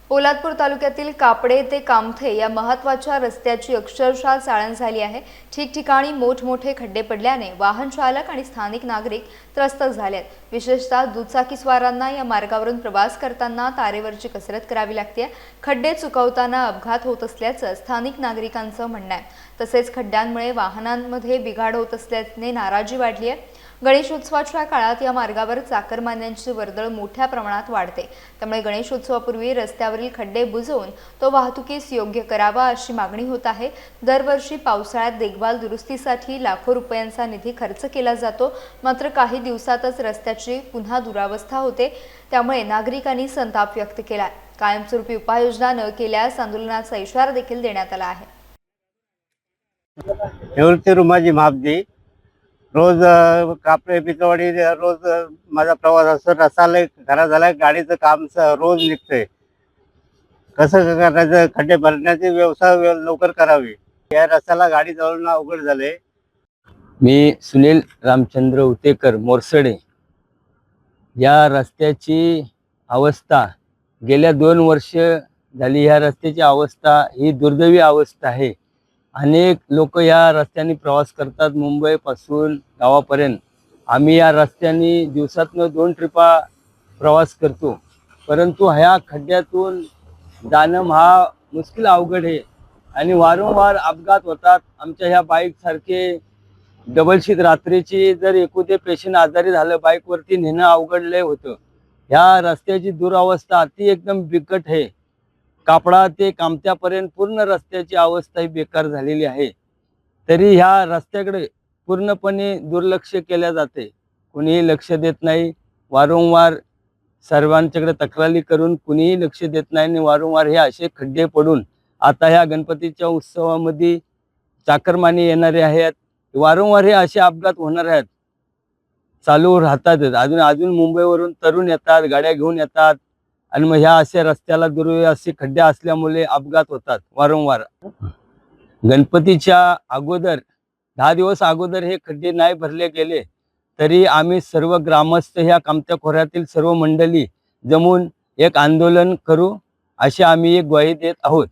पोलादपूर तालुक्यातील कापडे ते कामथे या महत्त्वाच्या रस्त्याची अक्षरशः चाळण झाली आहे। ठिकठिकाणी मोठमोठे खड्डे पडल्याने वाहन चालक आणि स्थानिक नागरिक त्रस्त झालेत। विशेषतः दुचाकीस्वारांना या मार्गावरून प्रवास करताना तारेवरची कसरत करावी लागते। खड्डे चुकवताना अपघात होत असल्याचं स्थानिक नागरिकांचं म्हणणं आहे। तसेच खड्ड्यांमुळे वाहनांमध्ये बिघाड होत असल्याने नाराजी वाढली आहे। गणेशोत्सवाच्या काळात या मार्गावर चाकरमान्यांची वर्दळ मोठ्या प्रमाणात वाढते। त्यामुळे गणेशोत्सवापूर्वी रस्त्यावरील खड्डे बुजवून तो वाहतुकीस योग्य करावा अशी मागणी होत आहे। दरवर्षी पावसाळ्यात देखभाल दुरुस्तीसाठी लाखो रुपयांचा निधी खर्च केला जातो, मात्र काही दिवसातच रस्त्याची पुन्हा दुरावस्था होते। त्यामुळे नागरिकांनी संताप व्यक्त केला। कायमस्वरूपी उपाययोजना न केल्यास आंदोलनाचा इशारा देखील देण्यात आला आहे। रोज कापडे पिकवाडी रोज माझा प्रवास असतो। रस्ता लय खराब झाला, गाडीचं काम रोज निघतंय। कसं करायचं? खड्डे भरण्याची व्यवस्था लवकर करावी। या रस्त्याला गाडी चालवणं अवघड झाले। मी सुनील रामचंद्र उतेकर मोरसडे। या रस्त्याची अवस्था गेल्या 2 वर्ष झाली, या रस्त्याची अवस्था ही दुर्दैवी अवस्था आहे। अनेक लोक या रस्त्याने प्रवास करतात, मुंबई पासून गावापर्यंत। आम्ही या रस्त्याने दिवसातून 2 ट्रिपा प्रवास करतो, परंतु ह्या खड्ड्यातून जाणं हा मुश्किल अवघड आहे आणि वारंवार अपघात होतात। आमच्या ह्या बाईक सारखे डबल शीट रात्रीची जर एखादे पेशंट आजारी झालं, बाईकवरती नेणं अवघडले होतं। ह्या रस्त्याची दुरावस्था अति एकदम बिकट आहे। कापडा ते कामत्यापर्यंत पूर्ण रस्त्याची अवस्था ही बेकार झालेली आहे। तरी ह्या रस्त्याकडे पूर्णपणे दुर्लक्ष केले जाते, कोणीही लक्ष देत नाही। वारंवार सर्वांच्याकडे तक्रारी करून कोणीही लक्ष देत नाही आणि वारंवार हे असे खड्डे पडून आता ह्या गणपतीच्या उत्सवामध्ये चाकरमानी येणारे आहेत, वारंवार हे असे अपघात होणार आहेत, चालू राहतात। अजून मुंबईवरून तरुण येतात, गाड्या घेऊन येतात आणि मग ह्या अशा रस्त्याला असे खड्डे असल्यामुळे अपघात होतात वारंवार। गणपतीच्या अगोदर 10 दिवस अगोदर हे खड्डे नाही भरले गेले तरी आम्ही सर्व ग्रामस्थ ह्या कामत्या खोऱ्यातील सर्व मंडळी जमून एक आंदोलन करू अशी आम्ही एक ग्वाही देत आहोत।